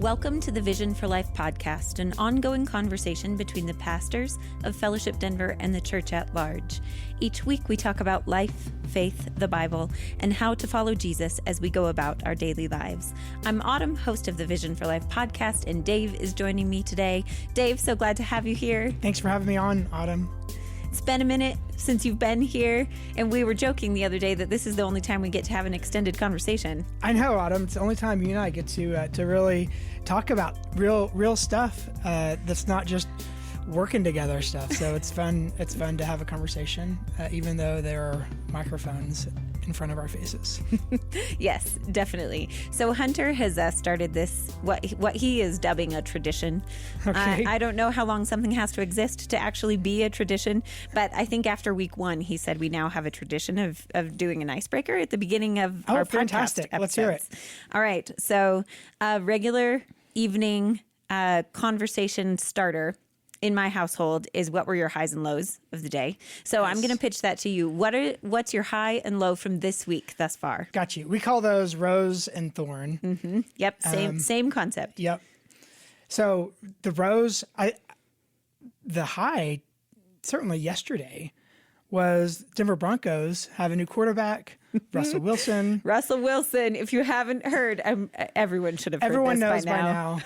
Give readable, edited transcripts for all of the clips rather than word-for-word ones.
Welcome to the Vision for Life podcast, an ongoing conversation between the pastors of Fellowship Denver and the church at large. Each week we talk about life, faith, the Bible, and how to follow Jesus as we go about our daily lives. I'm Autumn, host of the Vision for Life podcast, and Dave is joining me today. Dave, so glad to have you here. Thanks for having me on, Autumn. It's been a minute since you've been here, and we were joking the other day that this is the only time we get to have an extended conversation. I know, Autumn. It's the only time you and I get to really talk about real stuff that's not just working together stuff. So it's fun. It's fun to have a conversation, even though there are microphones in front of our faces. Yes, definitely. So Hunter has started this, what he is dubbing a tradition. Okay. I don't know how long something has to exist to actually be a tradition, but I think after week one, he said we now have a tradition of doing an icebreaker at the beginning of our fantastic. podcast episodes. Let's hear it. All right. So a regular evening conversation starter in my household is what were your highs and lows of the day. So I'm going to pitch that to you. What's your high and low from this week thus far? Got you. We call those rose and thorn. Mm-hmm. Yep. Same concept. Yep. So the rose, the high, certainly yesterday, was Denver Broncos have a new quarterback, Russell Wilson. Russell Wilson. If you haven't heard, everyone should have heard Everyone this knows by now.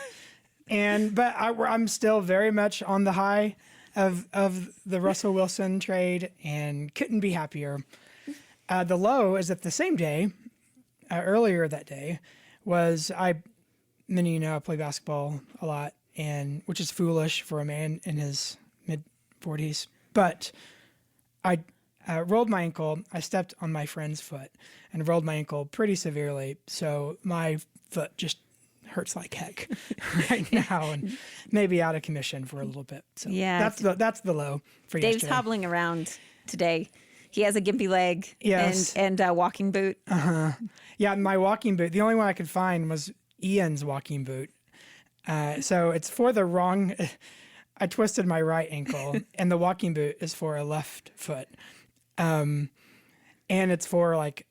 But I'm still very much on the high of the Russell Wilson trade and couldn't be happier. The low is that the same day, earlier that day, was many of you know I play basketball a lot, and which is foolish for a man in his mid-40s. But I rolled my ankle. I stepped on my friend's foot and rolled my ankle pretty severely. So my foot just hurts like heck right now, and maybe out of commission for a little bit. So yeah, that's the low for Dave's yesterday. hobbling around today. He has a gimpy leg, yes, and a walking boot. Yeah, my walking boot. The only one I could find was Ian's walking boot. So it's for the wrong. I twisted my right ankle, and the walking boot is for a left foot, and it's for like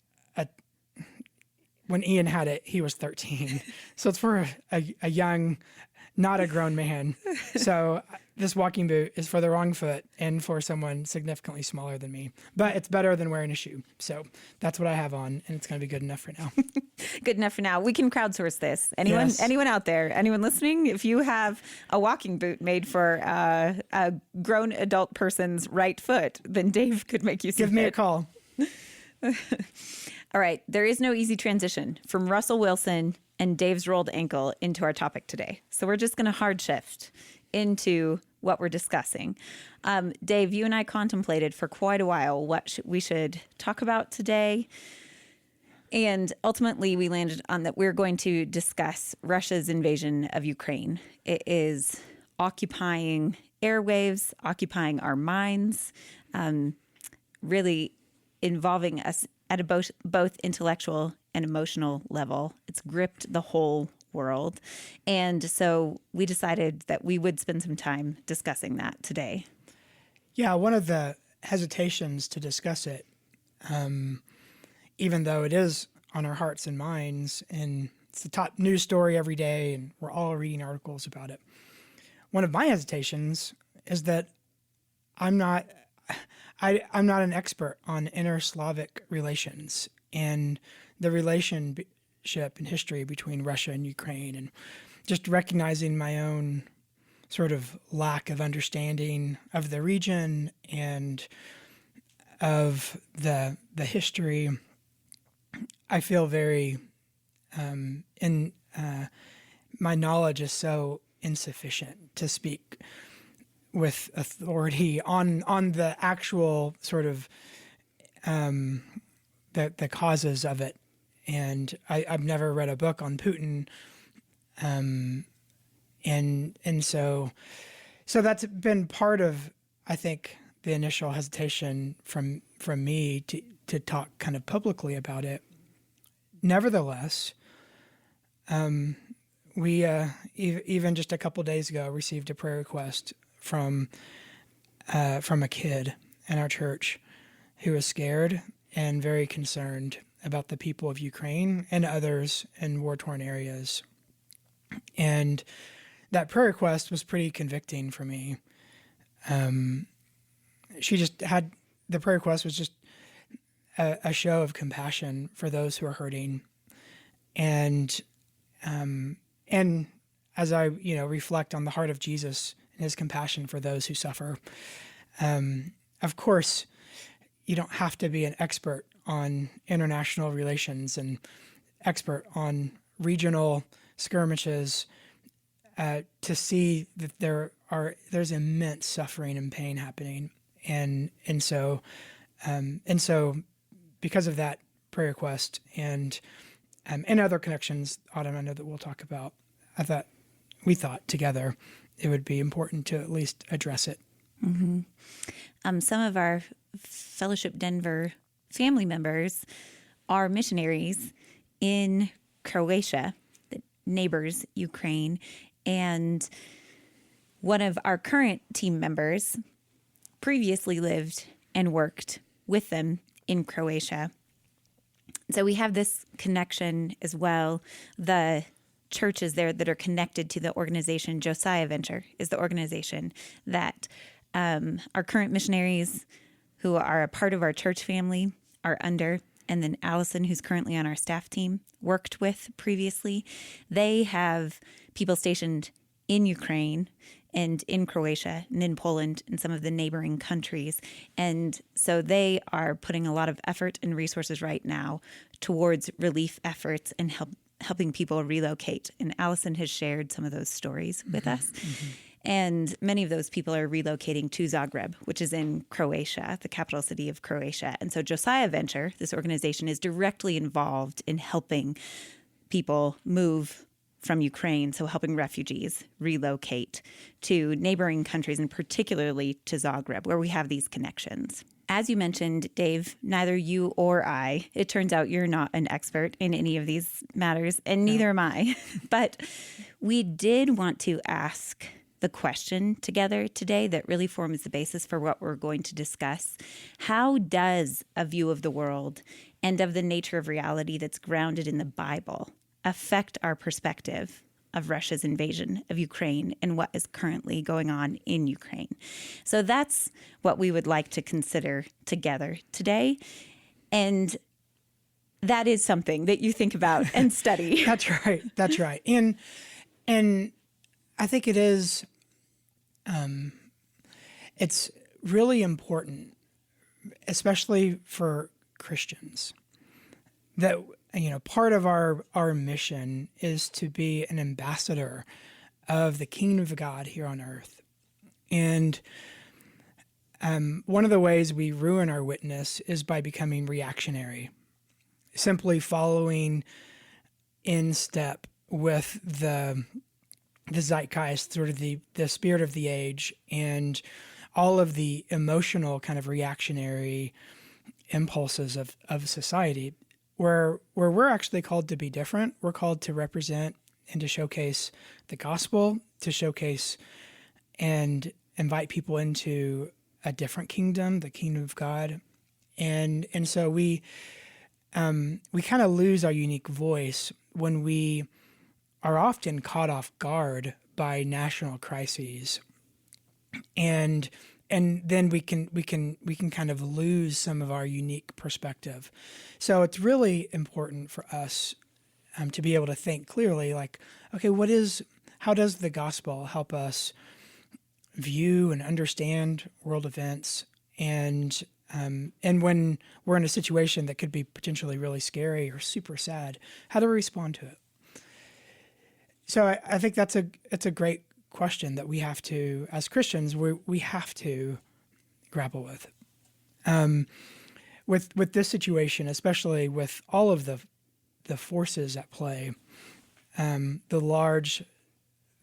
when Ian had it, he was 13. So it's for a young, not a grown man. So this walking boot is for the wrong foot and for someone significantly smaller than me. But it's better than wearing a shoe. So that's what I have on, and it's going to be good enough for now. Good enough for now. We can crowdsource this. Anyone out there, anyone listening, if you have a walking boot made for a grown adult person's right foot, then Dave could make you some. Give me a call. All right. There is no easy transition from Russell Wilson and Dave's rolled ankle into our topic today. So we're just going to hard shift into what we're discussing. Dave, you and I contemplated for quite a while what we should talk about today. And ultimately, we landed on that we're going to discuss Russia's invasion of Ukraine. It is occupying airwaves, occupying our minds, really involving us at a both intellectual and emotional level. It's gripped the whole world. And so we decided that we would spend some time discussing that today. Yeah, one of the hesitations to discuss it, even though it is on our hearts and minds, and it's the top news story every day, and we're all reading articles about it. One of my hesitations is that I'm not an expert on inter-Slavic relations and the relationship and history between Russia and Ukraine, and just recognizing my own sort of lack of understanding of the region and of the history. I feel very my knowledge is so insufficient to speak with authority on the actual sort of the causes of it. And I've never read a book on Putin, and so that's been part of, I think, the initial hesitation from me to talk kind of publicly about it. Nevertheless, we even just a couple days ago received a prayer request from a kid in our church who was scared and very concerned about the people of Ukraine and others in war-torn areas. And that prayer request was pretty convicting for me. She just had, the prayer request was just a show of compassion for those who are hurting. And as I, reflect on the heart of Jesus and his compassion for those who suffer, of course, you don't have to be an expert on international relations and expert on regional skirmishes to see that there's immense suffering and pain happening, and so because of that prayer request and other connections, Autumn, I know that we'll talk about, we thought together it would be important to at least address it. Mm-hmm. Some of our Fellowship Denver family members are missionaries in Croatia, that neighbors Ukraine, and one of our current team members previously lived and worked with them in Croatia. So we have this connection as well. The churches there that are connected to the organization, Josiah Venture is the organization that our current missionaries who are a part of our church family are under, and then Allison, who's currently on our staff team, worked with previously. They have people stationed in Ukraine and in Croatia and in Poland and some of the neighboring countries. And so they are putting a lot of effort and resources right now towards relief efforts and helping people relocate. And Allison has shared some of those stories with us. Mm-hmm. And many of those people are relocating to Zagreb, which is in Croatia, the capital city of Croatia. And so Josiah Venture, this organization, is directly involved in helping people move from Ukraine, so helping refugees relocate to neighboring countries, and particularly to Zagreb, where we have these connections. As you mentioned, Dave, neither you or I, it turns out you're not an expert in any of these matters, and neither am I. But we did want to ask the question together today that really forms the basis for what we're going to discuss. How does a view of the world and of the nature of reality that's grounded in the Bible affect our perspective of Russia's invasion of Ukraine and what is currently going on in Ukraine? So that's what we would like to consider together today. And that is something that you think about and study. That's right. That's right. And I think it is, it's really important, especially for Christians, that, part of our mission is to be an ambassador of the kingdom of God here on earth. And one of the ways we ruin our witness is by becoming reactionary, simply following in step with the zeitgeist, sort of the spirit of the age, and all of the emotional kind of reactionary impulses of society, where we're actually called to be different. We're called to represent and to showcase the gospel, to showcase and invite people into a different kingdom, the kingdom of God. And so we kind of lose our unique voice when we are often caught off guard by national crises, and then we can kind of lose some of our unique perspective. So it's really important for us to be able to think clearly, like, okay, how does the gospel help us view and understand world events, and when we're in a situation that could be potentially really scary or super sad, how do we respond to it? So I think it's a great question that we have to, as Christians, we have to grapple with. With this situation, especially with all of the forces at play, the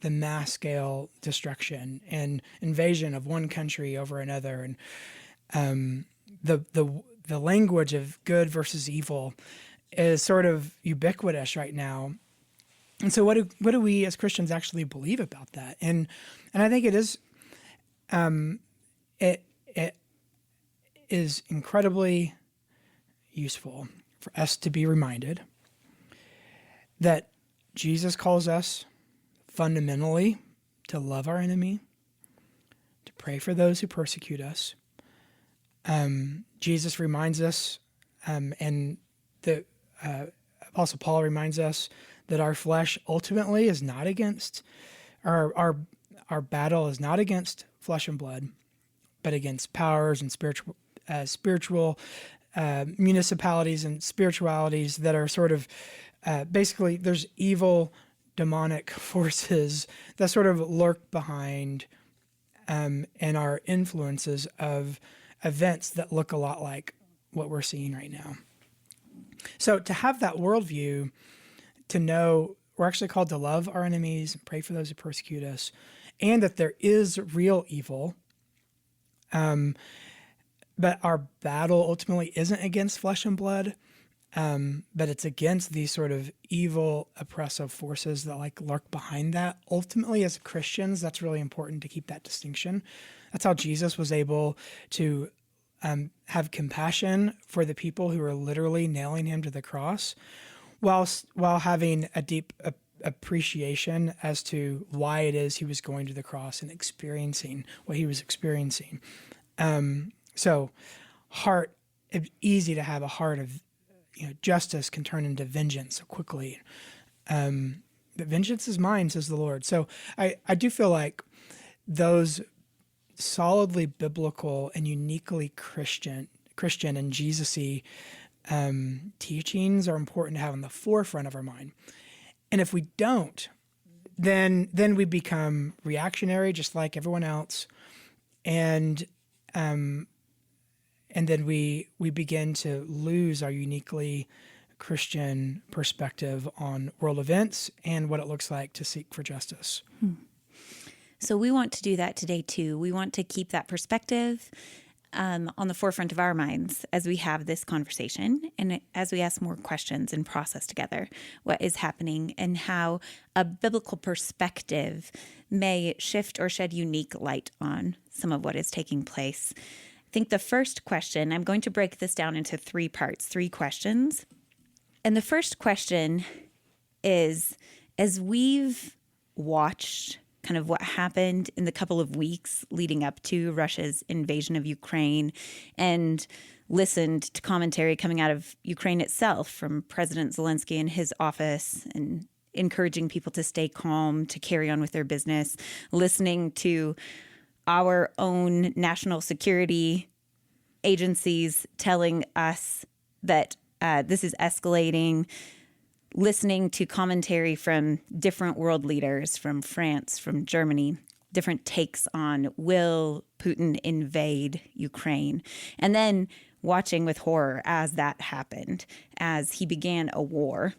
mass scale destruction and invasion of one country over another, and the language of good versus evil is sort of ubiquitous right now. And so what do we as Christians actually believe about that? And I think it is it is incredibly useful for us to be reminded that Jesus calls us fundamentally to love our enemy, to pray for those who persecute us. Jesus reminds us, and the Apostle Paul reminds us that our flesh ultimately is not against our battle is not against flesh and blood, but against powers and spiritual municipalities and spiritualities that are sort of basically there's evil demonic forces that sort of lurk behind and are influences of events that look a lot like what we're seeing right now. So to have that worldview, to know we're actually called to love our enemies and pray for those who persecute us, and that there is real evil, but our battle ultimately isn't against flesh and blood, but it's against these sort of evil, oppressive forces that like lurk behind that. Ultimately, as Christians, that's really important to keep that distinction. That's how Jesus was able to have compassion for the people who were literally nailing him to the cross, while having a deep appreciation as to why it is he was going to the cross and experiencing what he was experiencing. So heart, it's easy to have a heart of, justice can turn into vengeance so quickly. But vengeance is mine, says the Lord. So I do feel like those solidly biblical and uniquely Christian and Jesus-y teachings are important to have on the forefront of our mind. And if we don't, then we become reactionary, just like everyone else, and then we begin to lose our uniquely Christian perspective on world events and what it looks like to seek for justice. So we want to do that today too. We want to keep that perspective on the forefront of our minds as we have this conversation and as we ask more questions and process together what is happening and how a biblical perspective may shift or shed unique light on some of what is taking place. I think the first question, I'm going to break this down into 3 parts, 3 questions. And the first question is, as we've watched kind of what happened in the couple of weeks leading up to Russia's invasion of Ukraine and listened to commentary coming out of Ukraine itself from President Zelensky and his office and encouraging people to stay calm, to carry on with their business, listening to our own national security agencies telling us that this is escalating, listening to commentary from different world leaders, from France, from Germany, different takes on will Putin invade Ukraine, and then watching with horror as that happened, as he began a war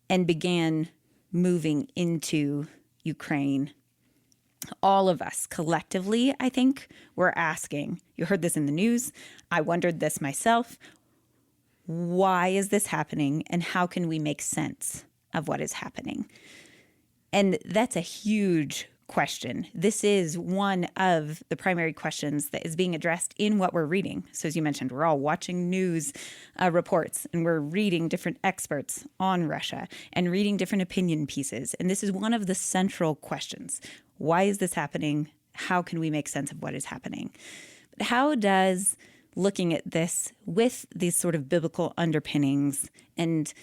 and began moving into Ukraine. All of us collectively, I think, were asking, you heard this in the news, I wondered this myself, why is this happening and how can we make sense of what is happening? And that's a huge question. This is one of the primary questions that is being addressed in what we're reading. So as you mentioned, we're all watching news reports and we're reading different experts on Russia and reading different opinion pieces. And this is one of the central questions. Why is this happening? How can we make sense of what is happening? But how does looking at this with these sort of biblical underpinnings and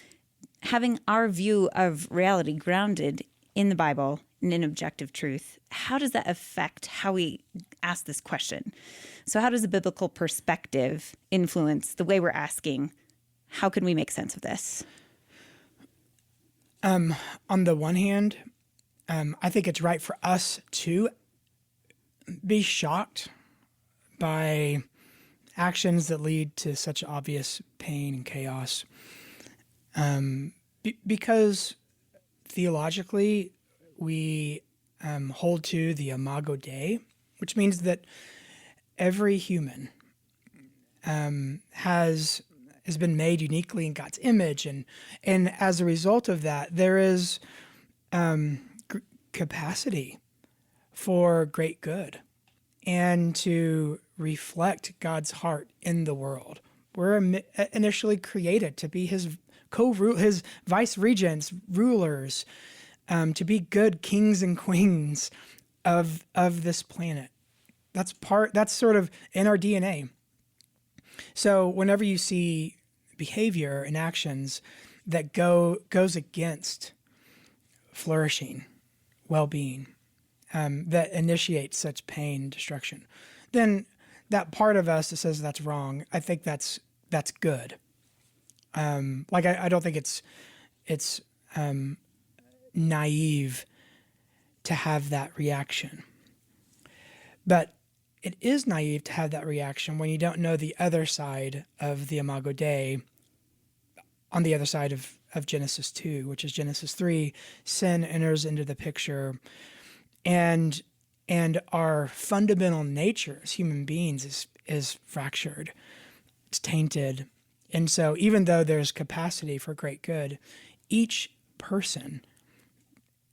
having our view of reality grounded in the Bible and in objective truth, how does that affect how we ask this question? So how does a biblical perspective influence the way we're asking, how can we make sense of this? On the one hand, I think it's right for us to be shocked by actions that lead to such obvious pain and chaos, because theologically we hold to the Imago Dei, which means that every human has been made uniquely in God's image, and as a result of that, there is capacity for great good and to reflect God's heart in the world. We're initially created to be his vice regents, rulers, to be good kings and queens of this planet. That's sort of in our DNA. So whenever you see behavior and actions that goes against flourishing, well-being, that initiates such pain and destruction, then that part of us that says that's wrong, I think that's good. I don't think it's naive to have that reaction. But it is naive to have that reaction when you don't know the other side of the Imago Dei, on the other side of Genesis 2, which is Genesis 3. Sin enters into the picture, and our fundamental nature as human beings is fractured. It's tainted. And so even though there's capacity for great good, each person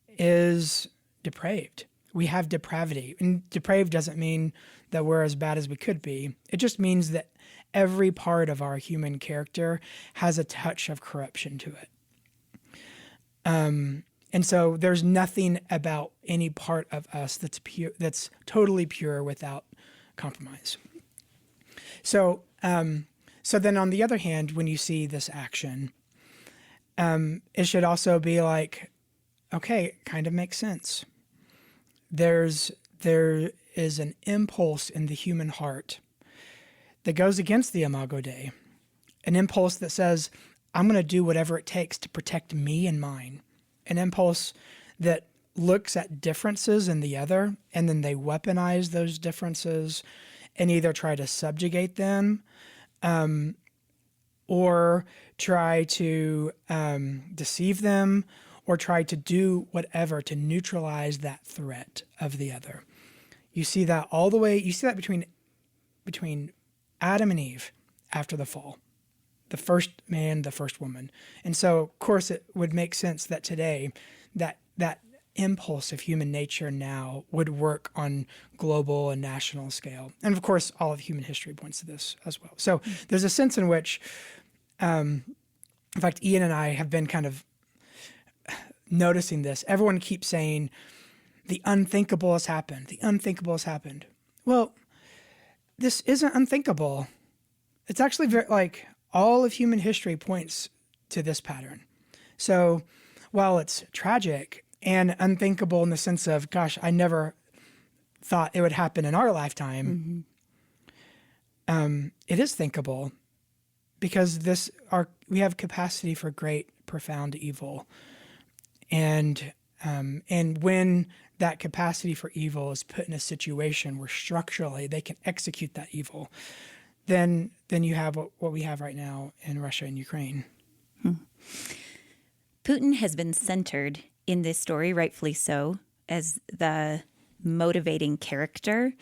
is depraved. We have depravity. And depraved doesn't mean that we're as bad as we could be. It just means that every part of our human character has a touch of corruption to it. And so there's nothing about any part of us that's pure, that's totally pure without compromise. So then on the other hand, when you see this action, it should also be like, okay, it kind of makes sense. There is an impulse in the human heart that goes against the Imago Dei, an impulse that says, I'm going to do whatever it takes to protect me and mine, an impulse that looks at differences in the other, and then they weaponize those differences and either try to subjugate them or try to deceive them, or try to do whatever to neutralize that threat of the other. You see that all the way, you see that between Adam and Eve after the fall, the first man, the first woman. And so, of course, it would make sense that today that impulse of human nature now would work on global and national scale. And of course, all of human history points to this as well. So there's a sense in which, in fact, Ian and I have been kind of noticing this. Everyone keeps saying, the unthinkable has happened. The unthinkable has happened. Well, this isn't unthinkable. It's actually like all of human history points to this pattern. So while it's tragic and unthinkable in the sense of, gosh, I never thought it would happen in our lifetime, it is thinkable because we have capacity for great, profound evil. And when that capacity for evil is put in a situation where structurally they can execute that evil, then you have what we have right now in Russia and Ukraine. Putin has been centered in this story, rightfully so, as the motivating character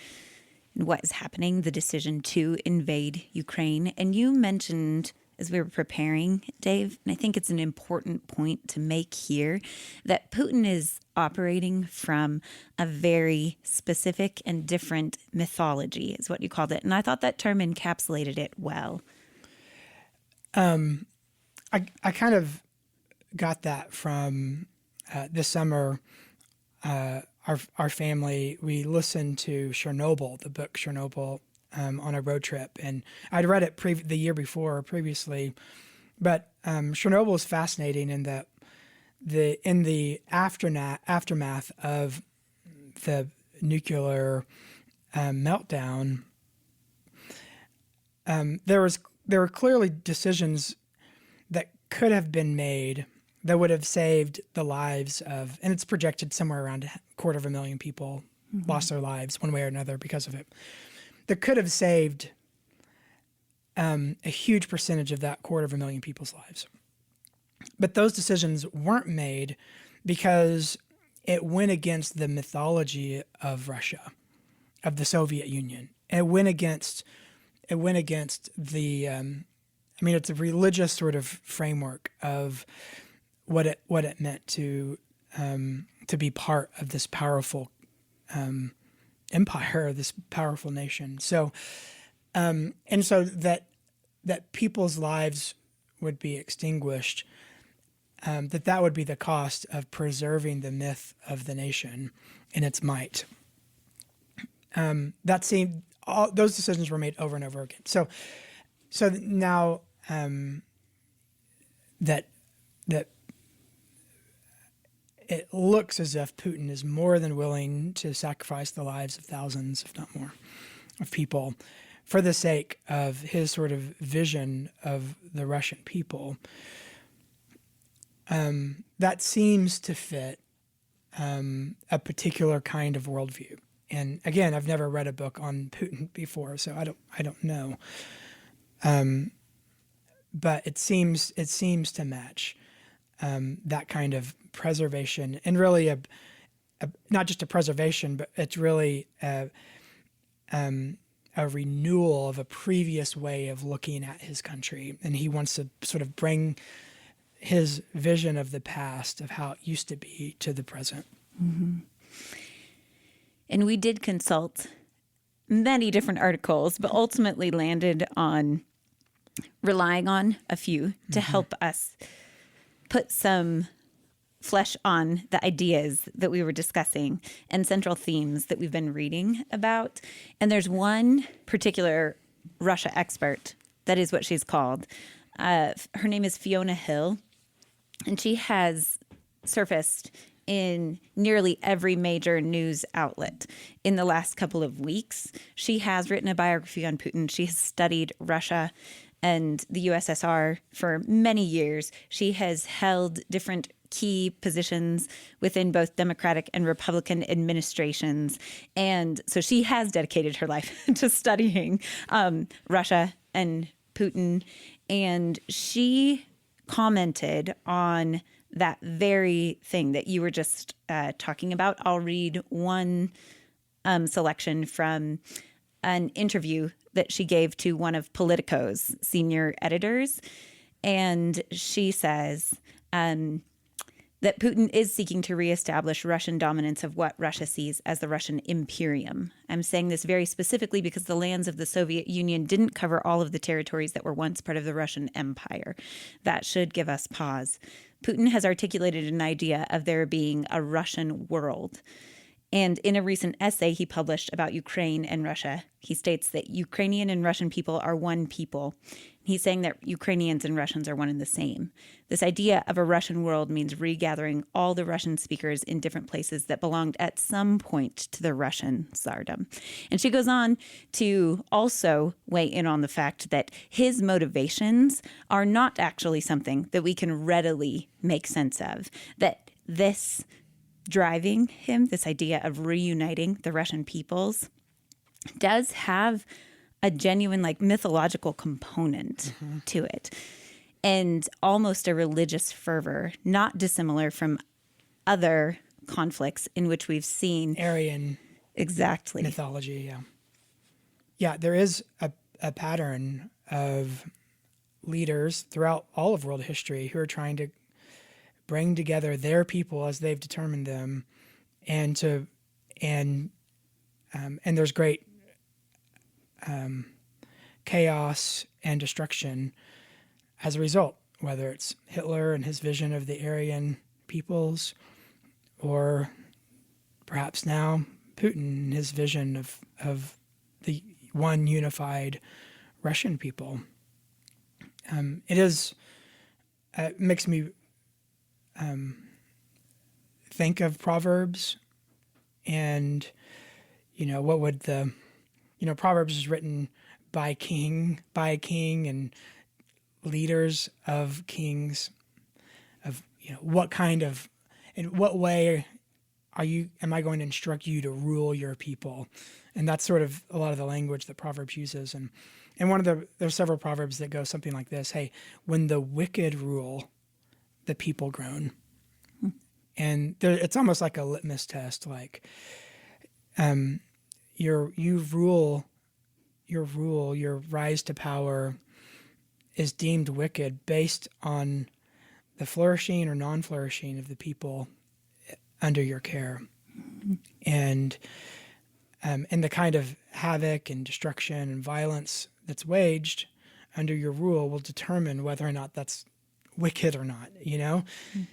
in what is happening, the decision to invade Ukraine. And you mentioned, as we were preparing, Dave, and I think it's an important point to make here, that Putin is operating from a very specific and different mythology, is what you called it. And I thought that term encapsulated it well. I kind of got that from this summer. Our family, we listened to Chernobyl, the book Chernobyl, on a road trip, and I'd read it the year before previously, but Chernobyl is fascinating in that in the aftermath of the nuclear meltdown, there were clearly decisions that could have been made that would have saved the lives of, and it's projected somewhere around 250,000 people lost their lives one way or another because of it. That could have saved a huge percentage of that 250,000 people's lives. But those decisions weren't made because it went against the mythology of Russia, of the Soviet Union. And it went against the, it's a religious sort of framework of what it meant to be part of this powerful empire, this powerful nation. So, and so that people's lives would be extinguished that would be the cost of preserving the myth of the nation in its might. That seemed those decisions were made over and over again. So now that it looks as if Putin is more than willing to sacrifice the lives of thousands, if not more, of people for the sake of his sort of vision of the Russian people. That seems to fit a particular kind of worldview. And again, I've never read a book on Putin before, so I don't know. But it seems to match that kind of preservation, and really a not just a preservation, but it's really a renewal of a previous way of looking at his country, and he wants to sort of bring his vision of the past, of how it used to be, to the present. Mm-hmm. And we did consult many different articles, but ultimately landed on relying on a few to help us put some flesh on the ideas that we were discussing and central themes that we've been reading about. And there's one particular Russia expert, that is what she's called. Her name is Fiona Hill, and she has surfaced in nearly every major news outlet in the last couple of weeks. She has written a biography on Putin. She has studied Russia and the USSR for many years. She has held different key positions within both Democratic and Republican administrations. And so she has dedicated her life to studying Russia and Putin. And she commented on that very thing that you were just talking about. I'll read one selection from an interview that she gave to one of Politico's senior editors. And she says that Putin is seeking to reestablish Russian dominance of what Russia sees as the Russian imperium. I'm saying this very specifically because the lands of the Soviet Union didn't cover all of the territories that were once part of the Russian Empire. That should give us pause. Putin has articulated an idea of there being a Russian world. And in a recent essay he published about Ukraine and Russia, he states that Ukrainian and Russian people are one people. He's saying that Ukrainians and Russians are one and the same. This idea of a Russian world means regathering all the Russian speakers in different places that belonged at some point to the Russian Tsardom. And she goes on to also weigh in on the fact that his motivations are not actually something that we can readily make sense of, that this driving him, this idea of reuniting the Russian peoples, does have a genuine, like, mythological component to it, and almost a religious fervor, not dissimilar from other conflicts in which we've seen Aryan exactly mythology. Yeah, there is a pattern of leaders throughout all of world history who are trying to bring together their people as they've determined them, and there's great chaos and destruction as a result, whether it's Hitler and his vision of the Aryan peoples, or perhaps now Putin and his vision of the one unified Russian people. It makes me think of Proverbs, and what would Proverbs is written by a king and leaders of kings, of in what way am I going to instruct you to rule your people? And that's sort of a lot of the language that Proverbs uses. And there's several Proverbs that go something like this: hey, when the wicked rule, the people groan. And it's almost like a litmus test, like your rise to power is deemed wicked based on the flourishing or non-flourishing of the people under your care, and the kind of havoc and destruction and violence that's waged under your rule will determine whether or not that's wicked or not, you know?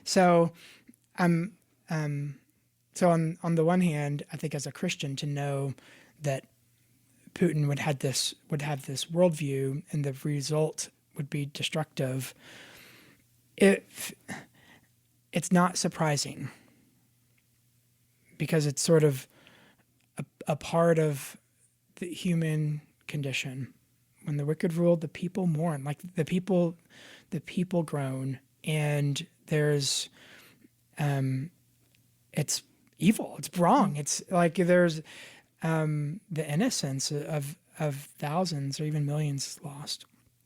So so on the one hand, I think as a Christian to know that Putin would have this worldview and the result would be destructive, it's not surprising because it's sort of a part of the human condition. When the wicked ruled, the people mourn. Like the people groan, and there's, it's evil. It's wrong. It's like there's the innocence of thousands or even millions lost.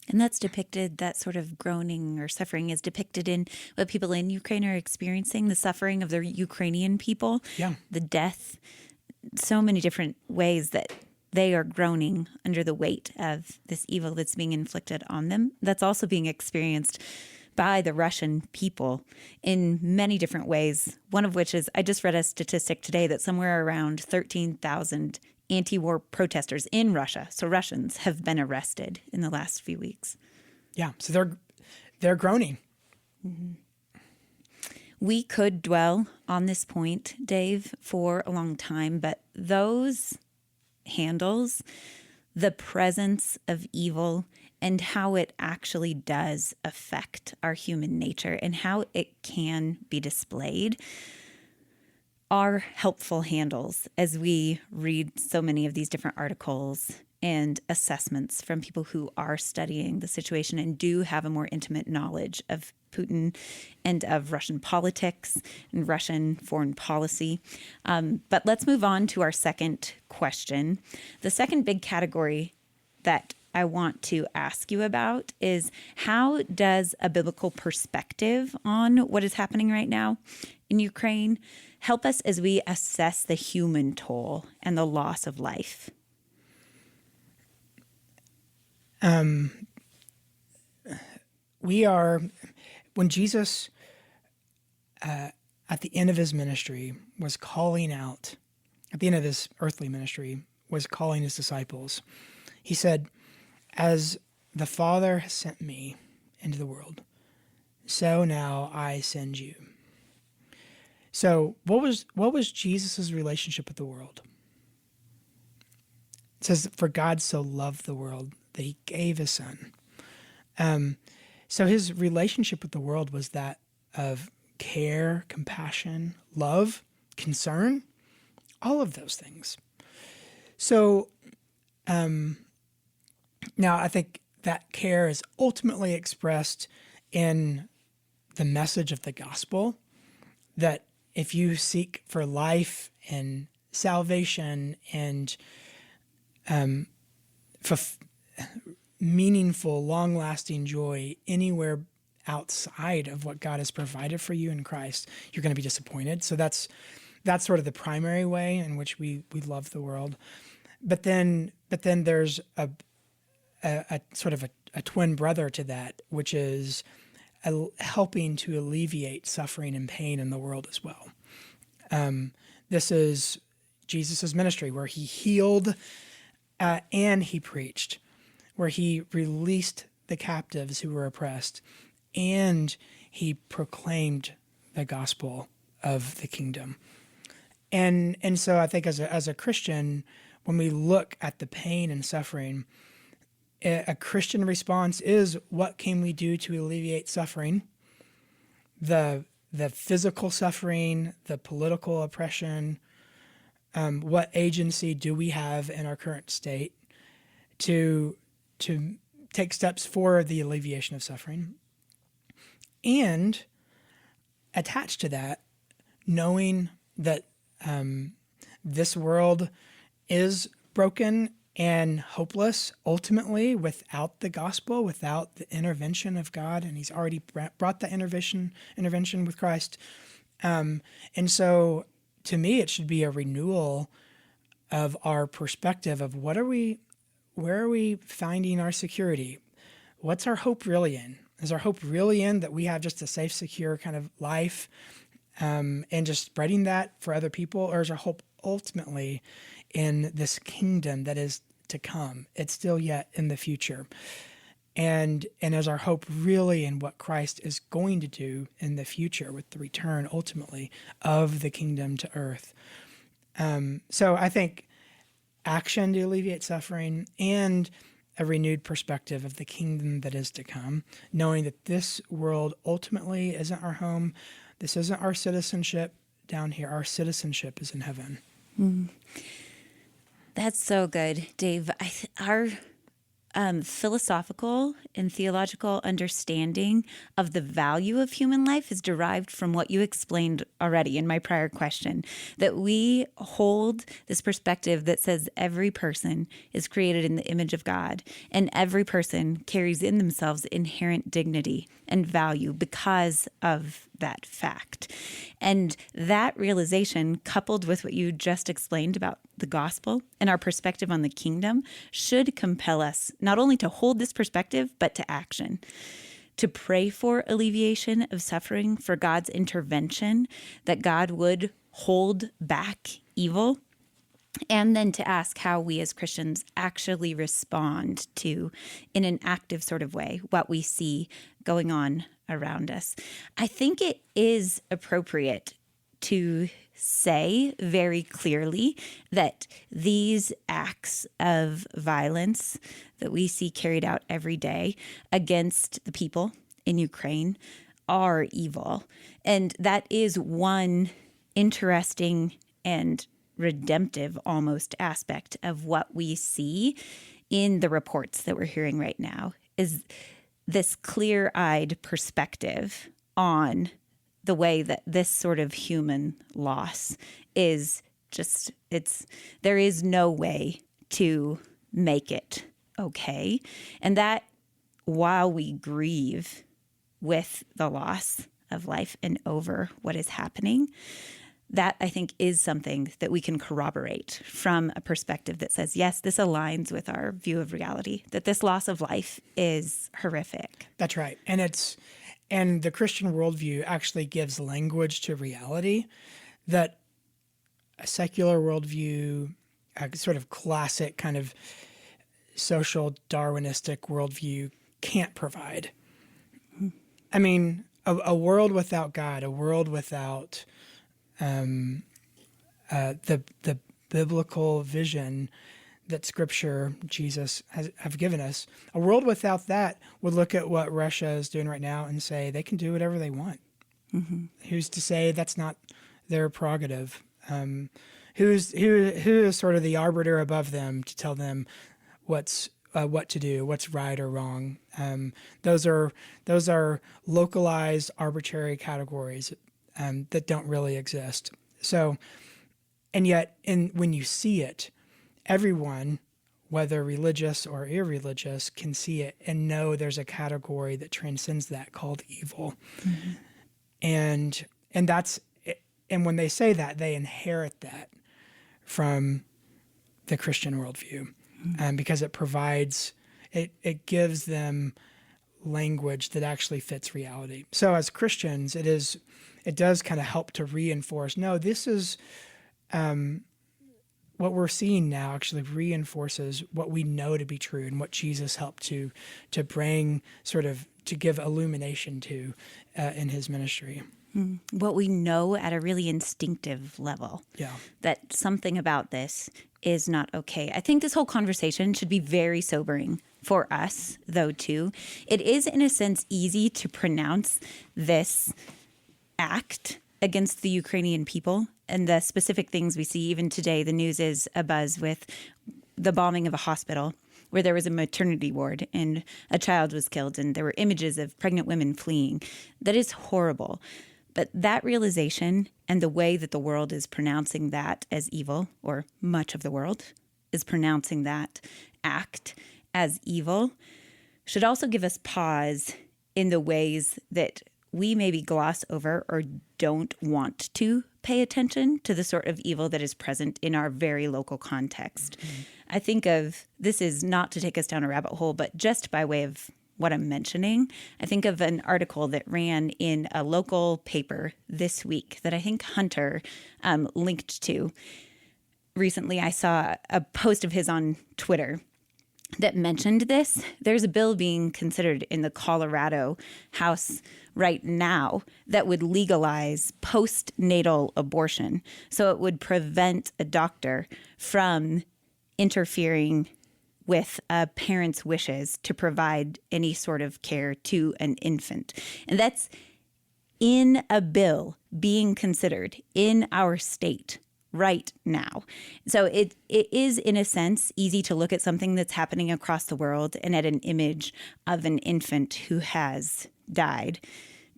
And that's depicted, that sort of groaning or suffering is depicted in what people in Ukraine are experiencing, the suffering of the Ukrainian people, the death, so many different ways that they are groaning under the weight of this evil that's being inflicted on them. That's also being experienced by the Russian people in many different ways, one of which is, I just read a statistic today that somewhere around 13,000 anti-war protesters in Russia, so Russians, have been arrested in the last few weeks. Yeah, so they're groaning. Mm-hmm. We could dwell on this point, Dave, for a long time, but those handles the presence of evil and how it actually does affect our human nature and how it can be displayed are helpful handles as we read so many of these different articles and assessments from people who are studying the situation and do have a more intimate knowledge of Putin and of Russian politics and Russian foreign policy. But let's move on to our second question. The second big category that I want to ask you about is, how does a biblical perspective on what is happening right now in Ukraine help us as we assess the human toll and the loss of life? When Jesus, at the end of his ministry, was calling out, at the end of his earthly ministry, was calling his disciples, he said, "As the Father has sent me into the world, so now I send you." So what was Jesus' relationship with the world? It says, "For God so loved the world that he gave his son." So his relationship with the world was that of care, compassion, love, concern, all of those things. So now I think that care is ultimately expressed in the message of the gospel, that if you seek for life and salvation and meaningful, long-lasting joy anywhere outside of what God has provided for you in Christ, you're going to be disappointed. So that's sort of the primary way in which we love the world. But then there's a sort of a twin brother to that, which is helping to alleviate suffering and pain in the world as well. This is Jesus' ministry, where he healed and he preached, where he released the captives who were oppressed, and he proclaimed the gospel of the kingdom. And so I think as a Christian, when we look at the pain and suffering, a Christian response is, what can we do to alleviate suffering? The physical suffering, the political oppression, what agency do we have in our current state to take steps for the alleviation of suffering? And attached to that, knowing that this world is broken and hopeless ultimately without the gospel, without the intervention of God, and he's already brought that intervention with Christ. And so to me, it should be a renewal of our perspective of where are we finding our security? What's our hope really in? Is our hope really in that we have just a safe, secure kind of life and just spreading that for other people? Or is our hope ultimately in this kingdom that is to come? It's still yet in the future. and as our hope really in what Christ is going to do in the future with the return ultimately of the kingdom to earth. So I think action to alleviate suffering and a renewed perspective of the kingdom that is to come, knowing that this world ultimately isn't our home. This isn't our citizenship down here. Our citizenship is in heaven. That's so good, Dave. Our philosophical and theological understanding of the value of human life is derived from what you explained already in my prior question, that we hold this perspective that says every person is created in the image of God, and every person carries in themselves inherent dignity and value because of that fact. And that realization, coupled with what you just explained about the gospel and our perspective on the kingdom, should compel us not only to hold this perspective, but to action, to pray for alleviation of suffering, for God's intervention, that God would hold back evil, and then to ask how we as Christians actually respond to, in an active sort of way, what we see going on around us. I think it is appropriate to say very clearly that these acts of violence that we see carried out every day against the people in Ukraine are evil. And that is one interesting and redemptive almost aspect of what we see in the reports that we're hearing right now, is this clear-eyed perspective on the way that this sort of human loss is just, there is no way to make it okay. And that while we grieve with the loss of life and over what is happening, that I think is something that we can corroborate from a perspective that says, yes, this aligns with our view of reality, that this loss of life is horrific. That's right. And the Christian worldview actually gives language to reality that a secular worldview, a sort of classic kind of social Darwinistic worldview can't provide. I mean, a world without God, a world without the biblical vision that Scripture, Jesus have given us, a world without that would look at what Russia is doing right now and say they can do whatever they want. Mm-hmm. Who's to say that's not their prerogative? Who is sort of the arbiter above them to tell them what to do, what's right or wrong? Those are localized, arbitrary categories that don't really exist. So, and yet, when you see it, everyone, whether religious or irreligious, can see it and know there's a category that transcends that called evil. Mm-hmm. And when they say that, they inherit that from the Christian worldview, because it provides, it gives them language that actually fits reality. So as Christians, it does kind of help to reinforce, no, this is what we're seeing now actually reinforces what we know to be true and what Jesus helped to bring, sort of to give illumination to in his ministry. What we know at a really instinctive level. Yeah. That something about this is not okay. I think this whole conversation should be very sobering for us, though, too. It is, in a sense, easy to pronounce this act against the Ukrainian people and the specific things we see. Even today, the news is abuzz with the bombing of a hospital where there was a maternity ward and a child was killed, and there were images of pregnant women fleeing. That is horrible. But that realization and the way that the world is pronouncing that as evil, or much of the world is pronouncing that act as evil, should also give us pause in the ways that we maybe gloss over or don't want to pay attention to the sort of evil that is present in our very local context. Mm-hmm. I think of, this is not to take us down a rabbit hole, but just by way of what I'm mentioning, I think of an article that ran in a local paper this week that I think Hunter linked to. Recently, I saw a post of his on Twitter that mentioned this. There's a bill being considered in the Colorado House right now that would legalize postnatal abortion. So it would prevent a doctor from interfering with a parent's wishes to provide any sort of care to an infant. And that's in a bill being considered in our state right now. So it is, in a sense, easy to look at something that's happening across the world and at an image of an infant who has died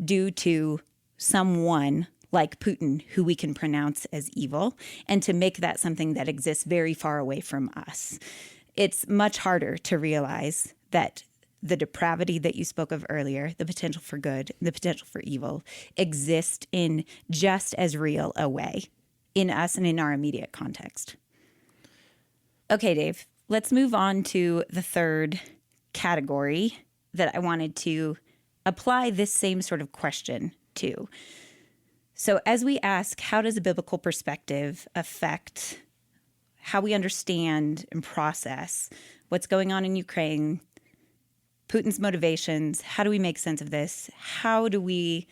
due to someone like Putin, who we can pronounce as evil, and to make that something that exists very far away from us. It's much harder to realize that the depravity that you spoke of earlier, the potential for good, the potential for evil, exist in just as real a way in us and in our immediate context. Okay, Dave, let's move on to the third category that I wanted to apply this same sort of question to. So as we ask, how does a biblical perspective affect how we understand and process what's going on in Ukraine, Putin's motivations, how do we make sense of this? How do we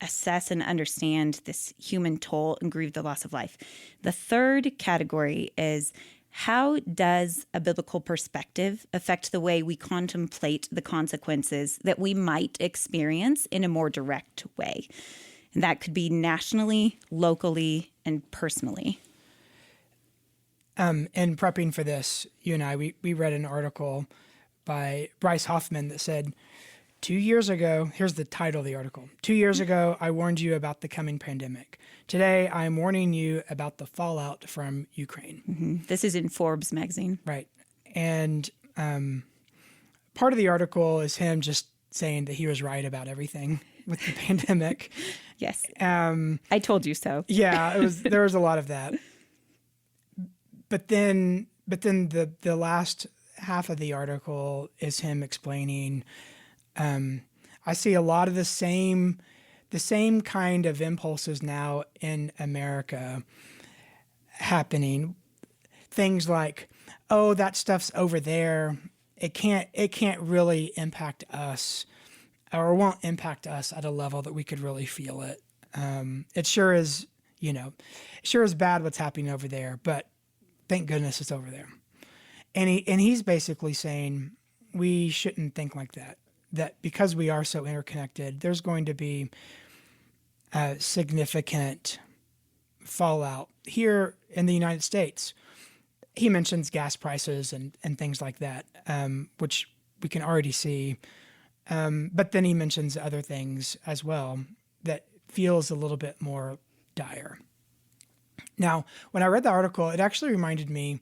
assess and understand this human toll and grieve the loss of life? The third category is, how does a biblical perspective affect the way we contemplate the consequences that we might experience in a more direct way? And that could be nationally, locally, and personally. In prepping for this, you and I, we read an article by Bryce Hoffman that said, 2 years ago, here's the title of the article. 2 years ago, I warned you about the coming pandemic. Today, I'm warning you about the fallout from Ukraine. Mm-hmm. This is in Forbes magazine. Right. And part of the article is him just saying that he was right about everything with the pandemic. Yes. I told you so. Yeah, there was a lot of that. But then the last half of the article is him explaining, I see a lot of the same kind of impulses now in America happening. Things like, oh, that stuff's over there. It can't really impact us, or won't impact us at a level that we could really feel it. It sure is, sure is bad what's happening over there, but thank goodness it's over there. And he's basically saying we shouldn't think like that. That because we are so interconnected, there's going to be significant fallout here in the United States. He mentions gas prices and things like that, which we can already see. But then he mentions other things as well that feels a little bit more dire. Now, when I read the article, it actually reminded me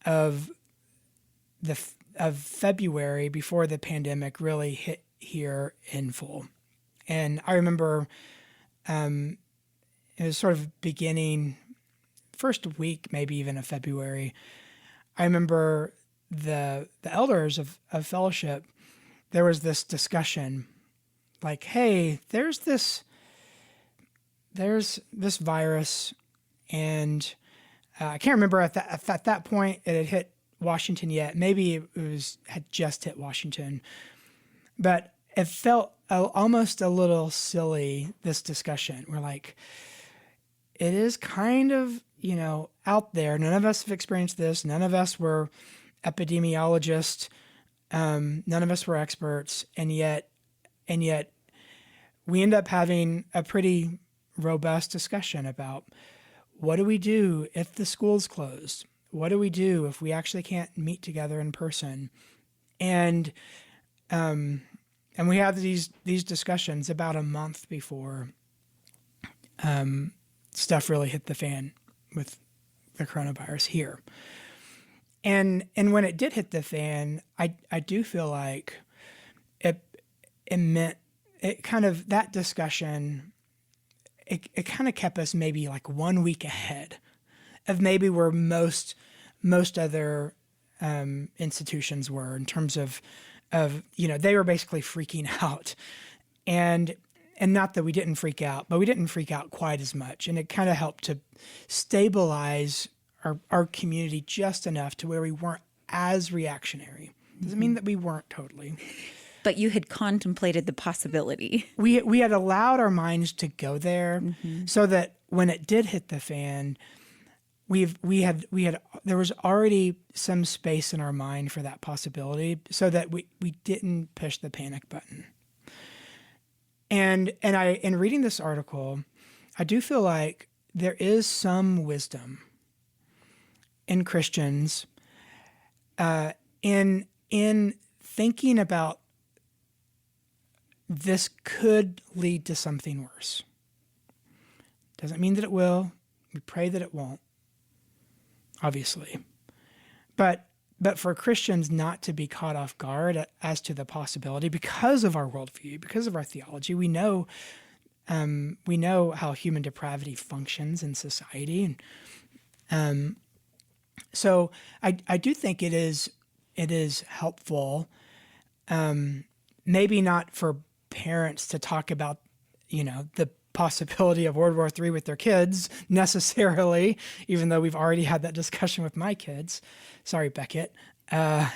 of February before the pandemic really hit here in full. And I remember it was sort of beginning, first week maybe even of February. I remember the elders of fellowship, there was this discussion like, hey, there's this virus, and I can't remember at that point it had hit Washington yet. Maybe it had just hit Washington, but it felt almost a little silly, this discussion. We're like, it is kind of, out there. None of us have experienced this. None of us were epidemiologists. None of us were experts. And yet we end up having a pretty robust discussion about, what do we do if the school's closed? What do we do if we actually can't meet together in person? And we have these discussions about a month before stuff really hit the fan with the coronavirus here. And when it did hit the fan, I do feel like it meant it kind of, that discussion, it kind of kept us maybe like 1 week ahead of maybe where most other institutions were, in terms of they were basically freaking out, and not that we didn't freak out, but we didn't freak out quite as much, and it kind of helped to stabilize our community just enough to where we weren't as reactionary. Doesn't mean that we weren't totally. But you had contemplated the possibility. We had allowed our minds to go there, so that when it did hit the fan, there was already some space in our mind for that possibility, so that we didn't push the panic button. And in reading this article, I do feel like there is some wisdom in Christians in thinking about this could lead to something worse. Doesn't mean that it will. We pray that it won't, obviously. But for Christians not to be caught off guard as to the possibility, because of our worldview, because of our theology, we know how human depravity functions in society, and so I do think it is helpful, maybe not for parents to talk about, the possibility of World War III with their kids necessarily, even though we've already had that discussion with my kids. Sorry, Beckett. But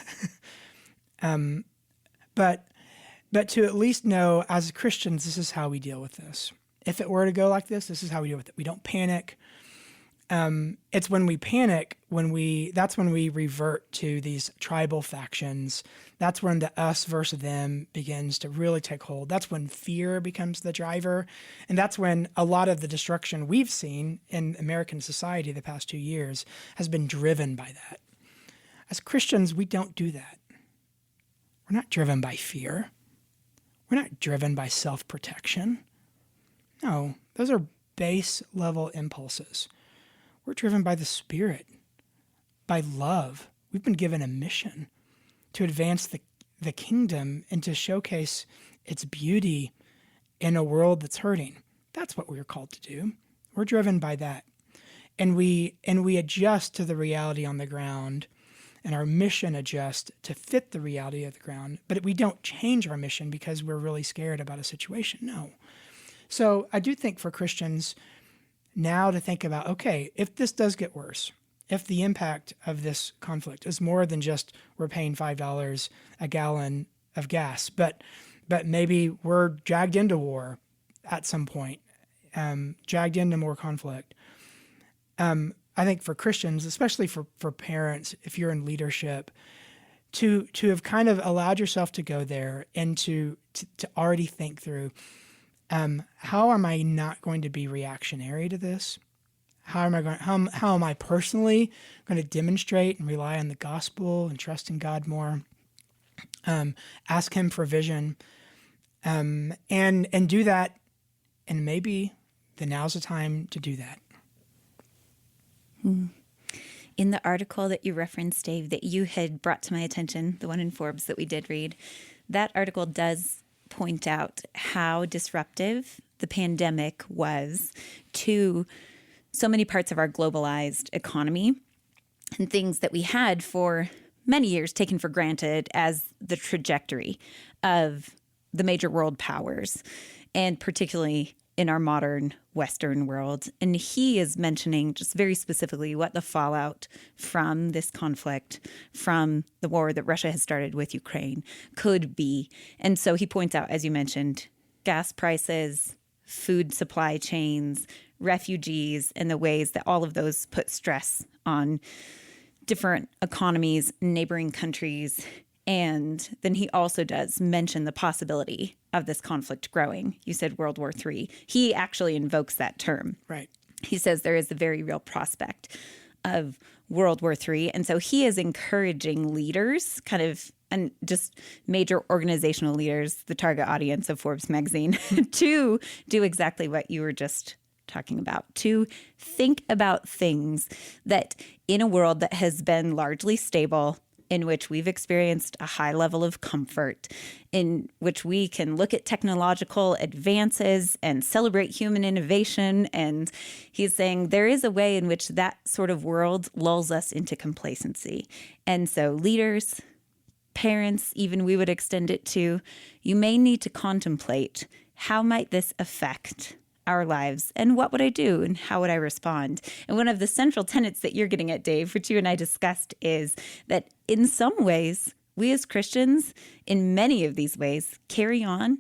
to at least know, as Christians, this is how we deal with this. If it were to go like this is how we deal with it. We don't panic. It's when we panic, that's when we revert to these tribal factions. That's when the us versus them begins to really take hold. That's when fear becomes the driver. And that's when a lot of the destruction we've seen in American society the past 2 years has been driven by that. As Christians, we don't do that. We're not driven by fear. We're not driven by self-protection. No, those are base level impulses. We're driven by the Spirit, by love. We've been given a mission to advance the kingdom and to showcase its beauty in a world that's hurting. That's what we're called to do. We're driven by that. And we adjust to the reality on the ground, and our mission adjusts to fit the reality of the ground. But we don't change our mission because we're really scared about a situation. No. So I do think for Christians now to think about, okay, if this does get worse, if the impact of this conflict is more than just we're paying $5 a gallon of gas, but maybe we're dragged into war at some point, dragged into more conflict. I think for Christians, especially for parents, if you're in leadership, to have kind of allowed yourself to go there and to already think through, how am I not going to be reactionary to this? How am I personally going to demonstrate and rely on the gospel and trust in God more? Ask Him for vision, and do that. And maybe now's the time to do that. In the article that you referenced, Dave, that you had brought to my attention, the one in Forbes that we did read, that article does point out how disruptive the pandemic was to so many parts of our globalized economy and things that we had for many years taken for granted as the trajectory of the major world powers, and particularly in our modern Western world. And he is mentioning just very specifically what the fallout from this conflict, from the war that Russia has started with Ukraine, could be. And so he points out, as you mentioned, gas prices, food supply chains, refugees, and the ways that all of those put stress on different economies, neighboring countries. And then he also does mention the possibility of this conflict growing. You said World War III. He actually invokes that term. Right. He says there is a very real prospect of World War III. And so he is encouraging leaders, kind of, and just major organizational leaders, the target audience of Forbes magazine, to do exactly what you were just talking about, to think about things that in a world that has been largely stable, in which we've experienced a high level of comfort, in which we can look at technological advances and celebrate human innovation. And he's saying there is a way in which that sort of world lulls us into complacency. And so leaders, parents, even we would extend it to, you may need to contemplate, how might this affect our lives? And what would I do? And how would I respond? And one of the central tenets that you're getting at, Dave, which you and I discussed, is that in some ways, we as Christians, in many of these ways, carry on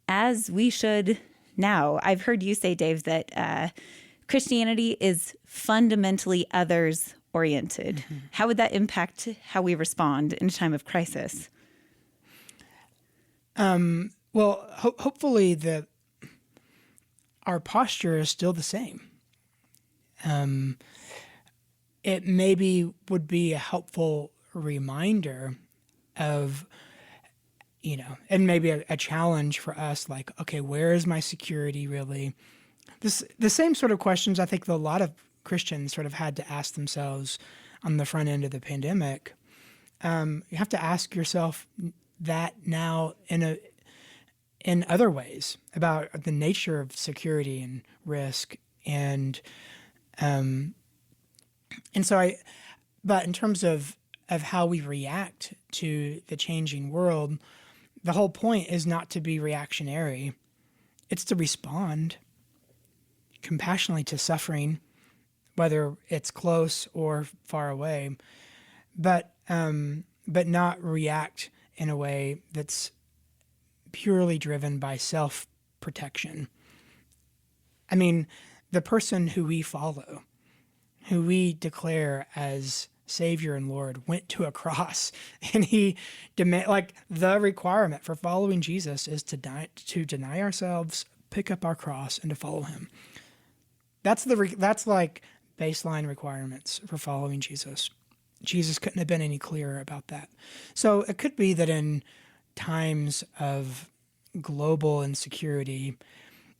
as we should now. I've heard you say, Dave, that Christianity is fundamentally others-oriented. Mm-hmm. How would that impact how we respond in a time of crisis? Well, hopefully our posture is still the same. It maybe would be a helpful reminder of, and maybe a challenge for us, like, okay, where is my security really? The same sort of questions I think that a lot of Christians sort of had to ask themselves on the front end of the pandemic. You have to ask yourself that now in other ways about the nature of security and risk. And but in terms of how we react to the changing world, the whole point is not to be reactionary. It's to respond compassionately to suffering, whether it's close or far away, but not react in a way that's purely driven by self-protection. I mean, the person who we follow, who we declare as Savior and Lord, went to a cross, and he the requirement for following Jesus is to deny ourselves, pick up our cross, and to follow him. That's like baseline requirements for following Jesus. Jesus couldn't have been any clearer about that. So it could be that in times of global insecurity,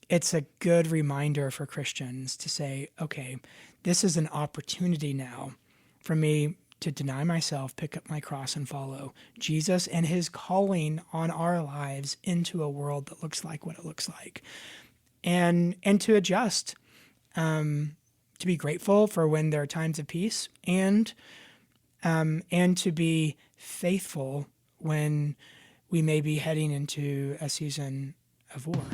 it's a good reminder for Christians to say, okay, this is an opportunity now for me to deny myself, pick up my cross, and follow Jesus and his calling on our lives into a world that looks like what it looks like. And to adjust, to be grateful for when there are times of peace, and to be faithful when we may be heading into a season of war.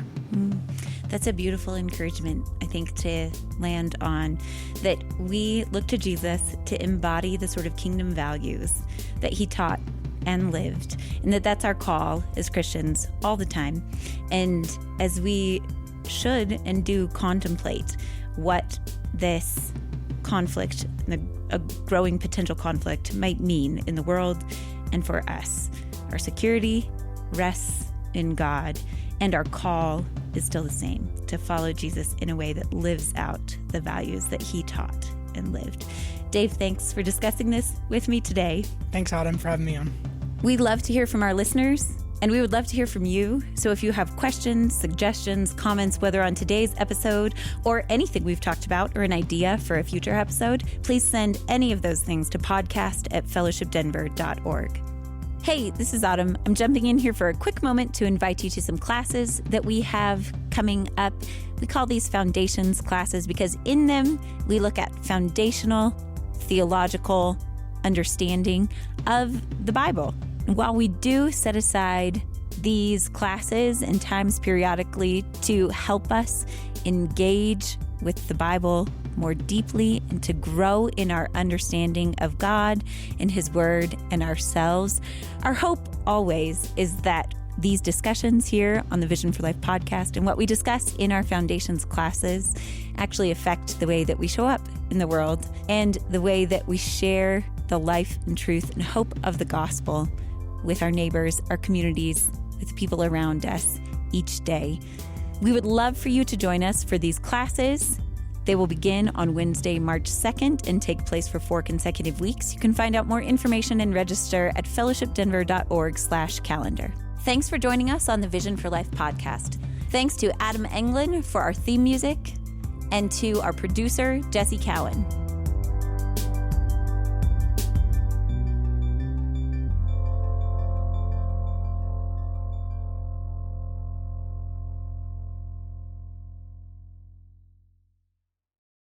That's a beautiful encouragement, I think, to land on, that we look to Jesus to embody the sort of kingdom values that he taught and lived, and that's our call as Christians all the time. And as we should and do contemplate what this conflict, a growing potential conflict, might mean in the world and for us, our security rests in God, and our call is still the same, to follow Jesus in a way that lives out the values that he taught and lived. Dave, thanks for discussing this with me today. Thanks, Autumn, for having me on. We'd love to hear from our listeners, and we would love to hear from you. So if you have questions, suggestions, comments, whether on today's episode or anything we've talked about or an idea for a future episode, please send any of those things to podcast@fellowshipdenver.org. Hey, this is Autumn. I'm jumping in here for a quick moment to invite you to some classes that we have coming up. We call these Foundations classes because in them we look at foundational theological understanding of the Bible. And while we do set aside these classes and times periodically to help us engage with the Bible more deeply and to grow in our understanding of God and his word and ourselves, our hope always is that these discussions here on the Vision for Life podcast and what we discuss in our Foundations classes actually affect the way that we show up in the world and the way that we share the life and truth and hope of the gospel with our neighbors, our communities, with people around us each day. We would love for you to join us for these classes. They will begin on Wednesday, March 2nd and take place for 4 consecutive weeks. You can find out more information and register at fellowshipdenver.org/calendar. Thanks for joining us on the Vision for Life podcast. Thanks to Adam Englund for our theme music and to our producer, Jesse Cowan.